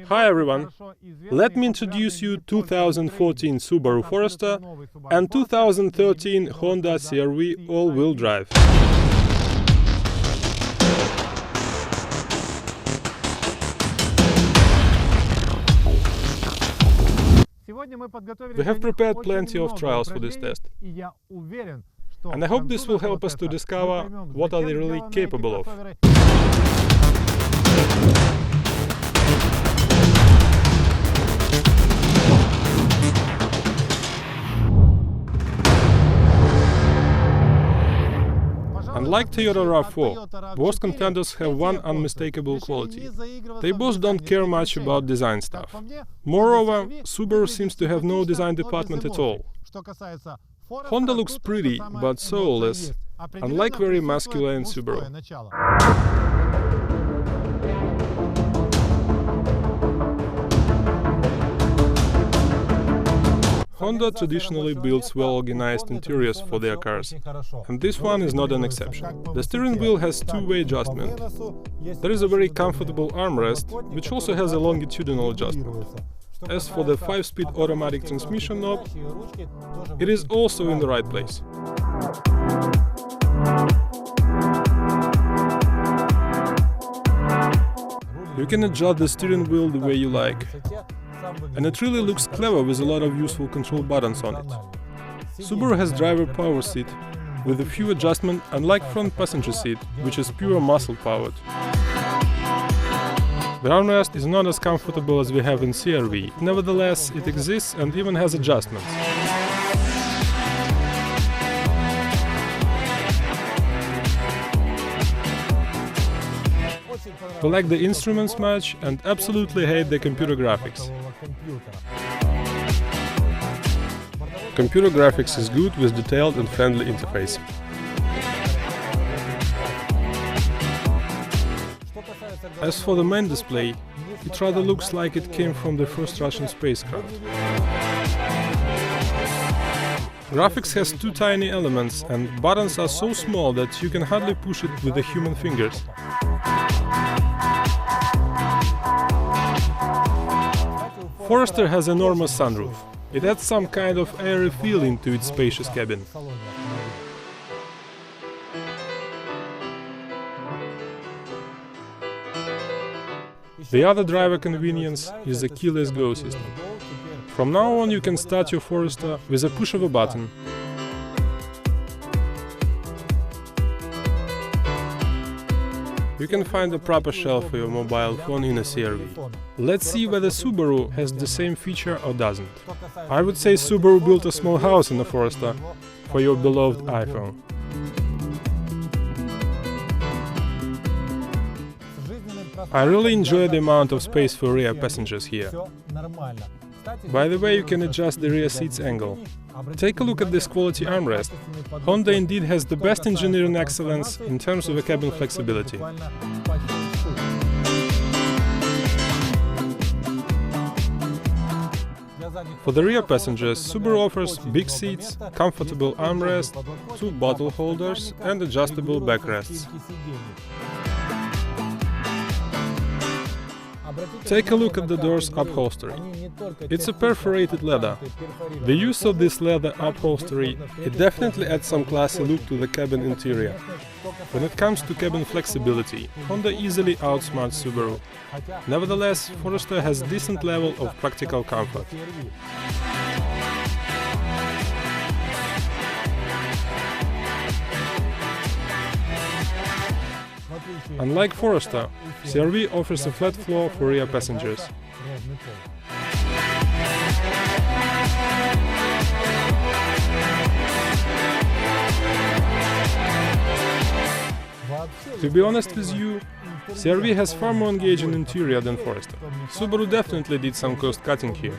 Hi everyone, let me introduce you 2014 Subaru Forester and 2013 Honda CR-V all-wheel drive. We have prepared plenty of trials for this test, and I hope this will help us to discover what are they really capable of. Unlike Toyota RAV4, both contenders have one unmistakable quality. They both don't care much about design stuff. Moreover, Subaru seems to have no design department at all. Honda looks pretty, but soulless, unlike very masculine Subaru. Honda traditionally builds well-organized interiors for their cars, and this one is not an exception. The steering wheel has two-way adjustment. There is a very comfortable armrest, which also has a longitudinal adjustment. As for the 5-speed automatic transmission knob, it is also in the right place. You can adjust the steering wheel the way you like. And it really looks clever with a lot of useful control buttons on it. Subaru has driver power seat, with a few adjustments unlike front passenger seat, which is pure muscle powered. The armrest is not as comfortable as we have in CR-V, nevertheless it exists and even has adjustments. We like the instruments much and absolutely hate the computer graphics. Computer graphics is good with detailed and friendly interface. As for the main display, it rather looks like it came from the first Russian spacecraft. Graphics has two tiny elements and buttons are so small that you can hardly push it with the human fingers. Forester has enormous sunroof. It adds some kind of airy feeling to its spacious cabin. The other driver convenience is the keyless go system. From now on you can start your Forester with a push of a button. You can find a proper shelf for your mobile phone in a CR-V. Let's see whether Subaru has the same feature or doesn't. I would say Subaru built a small house in the Forester for your beloved iPhone. I really enjoy the amount of space for rear passengers here. By the way, you can adjust the rear seat's angle. Take a look at this quality armrest. Honda indeed has the best engineering excellence in terms of the cabin flexibility. For the rear passengers, Subaru offers big seats, comfortable armrest, two bottle holders and adjustable backrests. Take a look at the door's upholstery. It's a perforated leather. The use of this leather upholstery, it definitely adds some classy look to the cabin interior. When it comes to cabin flexibility, Honda easily outsmarts Subaru. Nevertheless, Forester has decent level of practical comfort. Unlike Forester, CR-V offers a flat floor for rear passengers. To be honest with you, CR-V has far more engaging interior than Forester. Subaru definitely did some cost cutting here.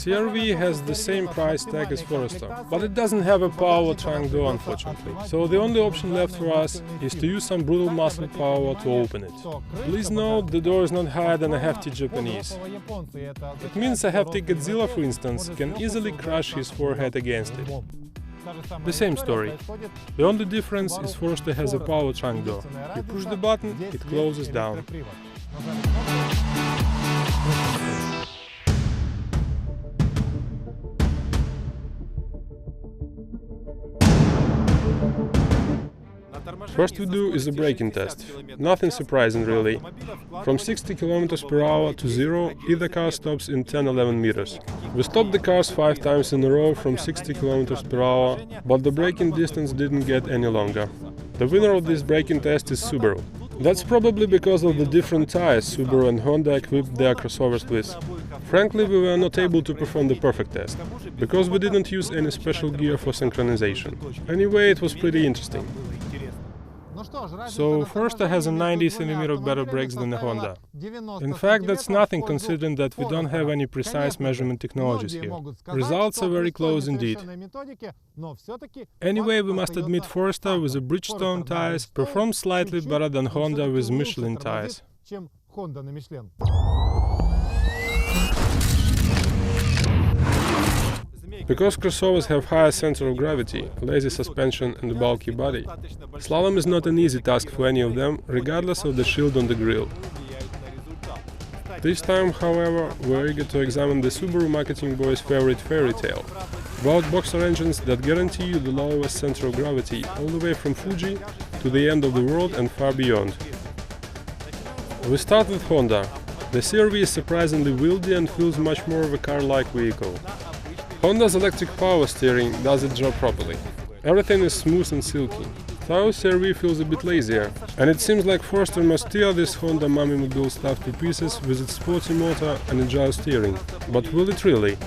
CR-V has the same price tag as Forester, but it doesn't have a power trunk door unfortunately. So the only option left for us is to use some brutal muscle power to open it. Please note, the door is not higher than a hefty Japanese. It means a hefty Godzilla, for instance, can easily crush his forehead against it. The same story. The only difference is Forester has a power trunk door. You push the button, it closes down. First we do is a braking test. Nothing surprising really. From 60 km per hour to 0, either car stops in 10-11 meters. We stopped the cars 5 times in a row from 60 km per hour, but the braking distance didn't get any longer. The winner of this braking test is Subaru. That's probably because of the different tires Subaru and Honda equipped their crossovers with. Frankly, we were not able to perform the perfect test, because we didn't use any special gear for synchronization. Anyway, it was pretty interesting. So, Forester has a 90 cm better brakes than the Honda. In fact, that's nothing considering that we don't have any precise measurement technologies here. Results are very close indeed. Anyway, we must admit Forester with the Bridgestone tires performs slightly better than Honda with Michelin tires. Because crossovers have higher center of gravity, lazy suspension and bulky body, slalom is not an easy task for any of them, regardless of the shield on the grille. This time, however, we're eager to examine the Subaru marketing boys' favorite fairy tale about boxer engines that guarantee you the lowest center of gravity all the way from Fuji to the end of the world and far beyond. We start with Honda. The CR-V is surprisingly wieldy and feels much more of a car-like vehicle. Honda's electric power steering does its job properly. Everything is smooth and silky. Though CR-V feels a bit lazier, and it seems like Forester must tear this Honda Mummy-mobile stuff to pieces with its sporty motor and agile steering. But will it really?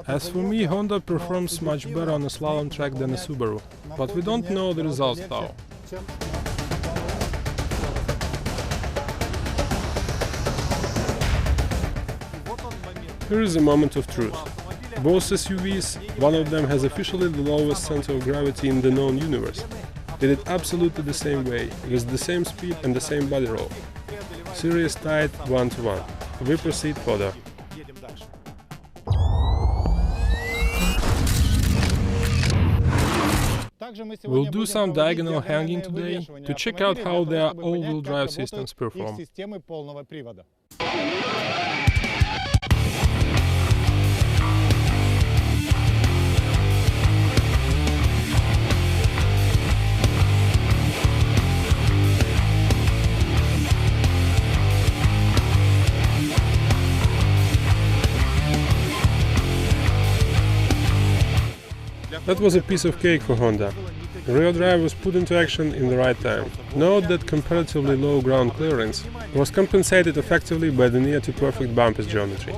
As for me, Honda performs much better on a slalom track than a Subaru, but we don't know the results though. Here is a moment of truth. Both SUVs, one of them has officially the lowest center of gravity in the known universe, did it absolutely the same way, with the same speed and the same body roll. Series tied 1-1. We proceed further. We'll do some diagonal hanging today to check out how their all-wheel drive systems perform. That was a piece of cake for Honda. Rear drive was put into action in the right time. Note that comparatively low ground clearance was compensated effectively by the near-to-perfect bumpers geometry.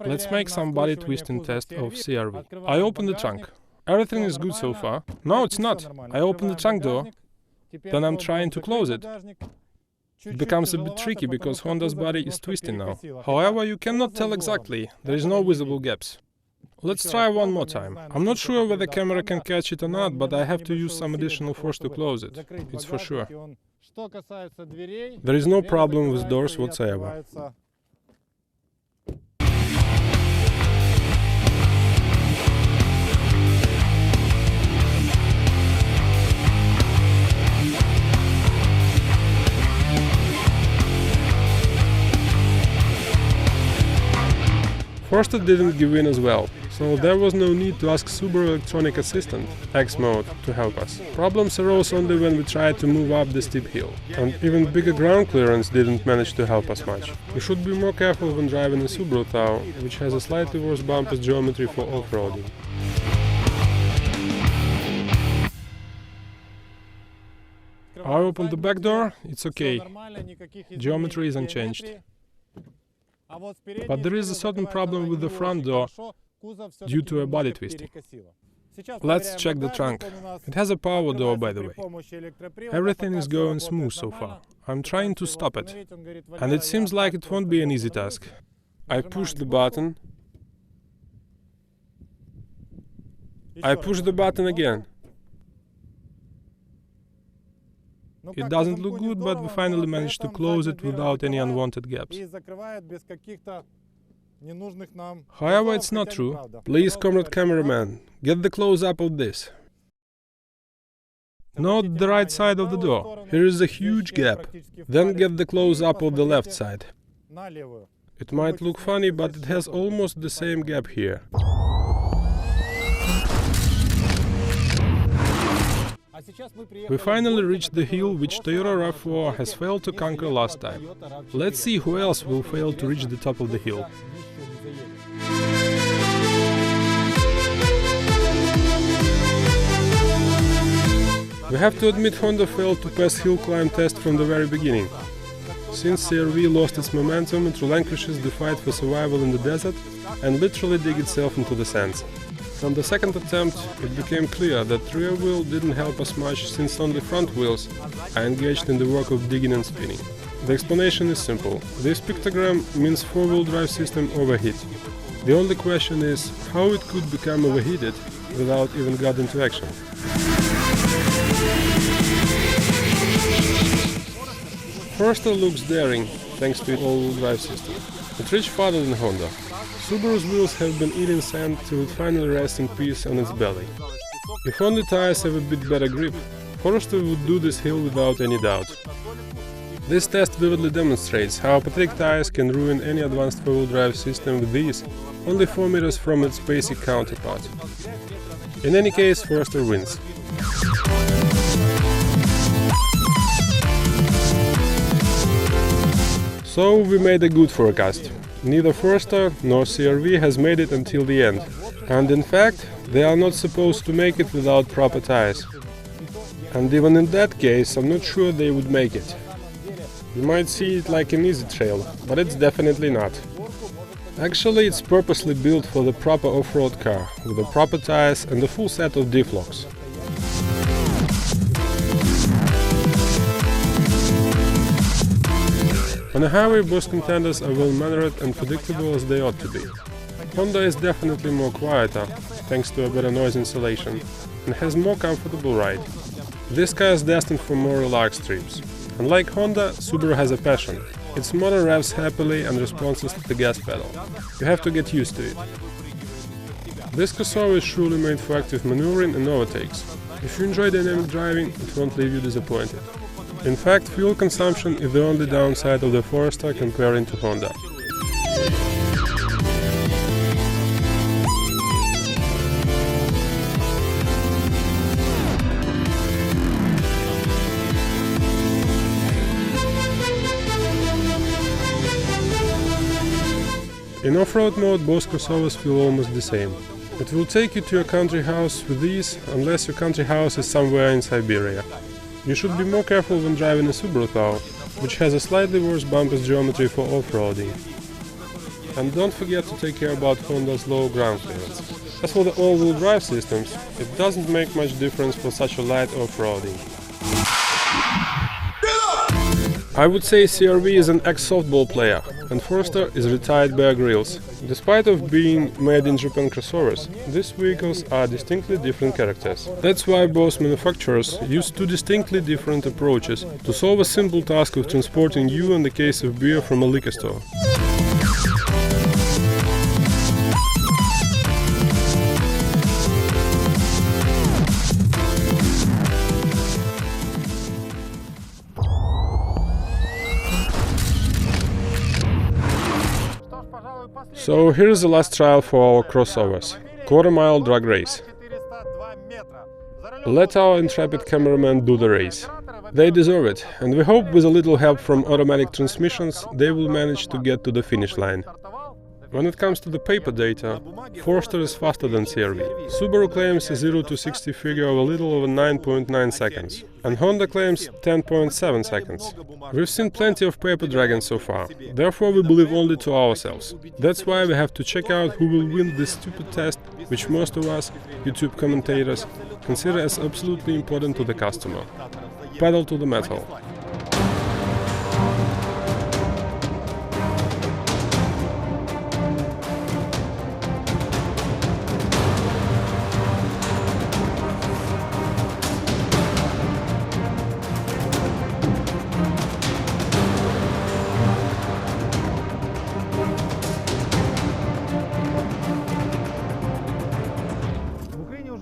Let's make some body twisting test of CR-V. I open the trunk. Everything is good so far. No, it's not. I open the trunk door, then I'm trying to close it. It becomes a bit tricky because Honda's body is twisting now. However, you cannot tell exactly. There is no visible gaps. Let's try one more time. I'm not sure whether the camera can catch it or not, but I have to use some additional force to close it. It's for sure. There is no problem with doors whatsoever. Forester didn't give in as well, so there was no need to ask Subaru Electronic Assistant, X mode, to help us. Problems arose only when we tried to move up the steep hill, and even bigger ground clearance didn't manage to help us much. We should be more careful when driving a Subaru though, which has a slightly worse bumpers geometry for off-roading. I opened the back door, it's okay. Geometry is unchanged. But there is a certain problem with the front door due to a body twisting. Let's check the trunk. It has a power door, by the way. Everything is going smooth so far. I'm trying to stop it, and it seems like it won't be an easy task. I push the button. I push the button again. It doesn't look good, but we finally managed to close it without any unwanted gaps. However, it's not true. Please, comrade cameraman, get the close-up of this. Note the right side of the door. Here is a huge gap. Then get the close-up of the left side. It might look funny, but it has almost the same gap here. We finally reached the hill which Toyota RAV4 has failed to conquer last time. Let's see who else will fail to reach the top of the hill. We have to admit Honda failed to pass hill climb test from the very beginning. Since CR-V lost its momentum, it relinquishes the fight for survival in the desert and literally dig itself into the sands. From the second attempt, it became clear that rear wheel didn't help us much since only front wheels are engaged in the work of digging and spinning. The explanation is simple. This pictogram means four-wheel drive system overheat. The only question is how it could become overheated without even got into action. Forester looks daring thanks to its all-wheel drive system. It reached farther than Honda. Subaru's wheels have been eating sand till it finally rests in peace on its belly. If only tires have a bit better grip, Forester would do this hill without any doubt. This test vividly demonstrates how pathetic tires can ruin any advanced four-wheel drive system with ease, only 4 meters from its basic counterpart. In any case, Forester wins. So we made a good forecast. Neither Forester nor CR-V has made it until the end. And in fact, they are not supposed to make it without proper tires. And even in that case, I'm not sure they would make it. You might see it like an easy trail, but it's definitely not. Actually, it's purposely built for the proper off-road car, with the proper tires and a full set of diff locks. On the highway, both contenders are well-mannered and predictable as they ought to be. Honda is definitely more quieter, thanks to a better noise insulation, and has more comfortable ride. This car is destined for more relaxed trips. Unlike Honda, Subaru has a passion. Its motor revs happily and responses to the gas pedal. You have to get used to it. This crossover is truly made for active maneuvering and overtakes. If you enjoy dynamic driving, it won't leave you disappointed. In fact, fuel consumption is the only downside of the Forester comparing to Honda. In off-road mode, both crossovers feel almost the same. It will take you to your country house with ease, unless your country house is somewhere in Siberia. You should be more careful when driving a Subaru though, which has a slightly worse bumpers geometry for off-roading. And don't forget to take care about Honda's low ground clearance. As for the all-wheel drive systems, it doesn't make much difference for such a light off-roading. I would say CR-V is an ex-softball player, and Forester is retired Bear Grylls. Despite of being made in Japan crossovers, these vehicles are distinctly different characters. That's why both manufacturers use two distinctly different approaches to solve a simple task of transporting you and a case of beer from a liquor store. So here is the last trial for our crossovers, quarter-mile drag race. Let our intrepid cameramen do the race. They deserve it, and we hope with a little help from automatic transmissions they will manage to get to the finish line. When it comes to the paper data, Forester is faster than CR-V. Subaru claims a 0 to 60 figure of a little over 9.9 seconds, and Honda claims 10.7 seconds. We've seen plenty of paper dragons so far, therefore we believe only to ourselves. That's why we have to check out who will win this stupid test, which most of us, YouTube commentators, consider as absolutely important to the customer. Pedal to the metal.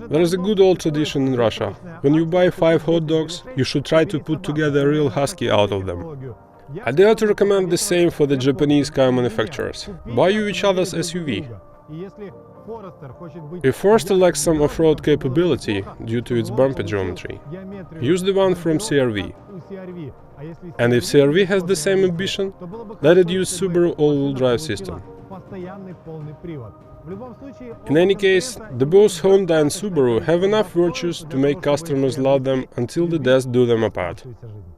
There is a good old tradition in Russia. When you buy 5 hot dogs, you should try to put together a real husky out of them. I dare to recommend the same for the Japanese car manufacturers. Buy you each other's SUV. If Forester lacks some off-road capability due to its bumper geometry, use the one from CR-V. And if CR-V has the same ambition, let it use Subaru all-wheel drive system. In any case, the both Honda and Subaru have enough virtues to make customers love them until the death do them apart.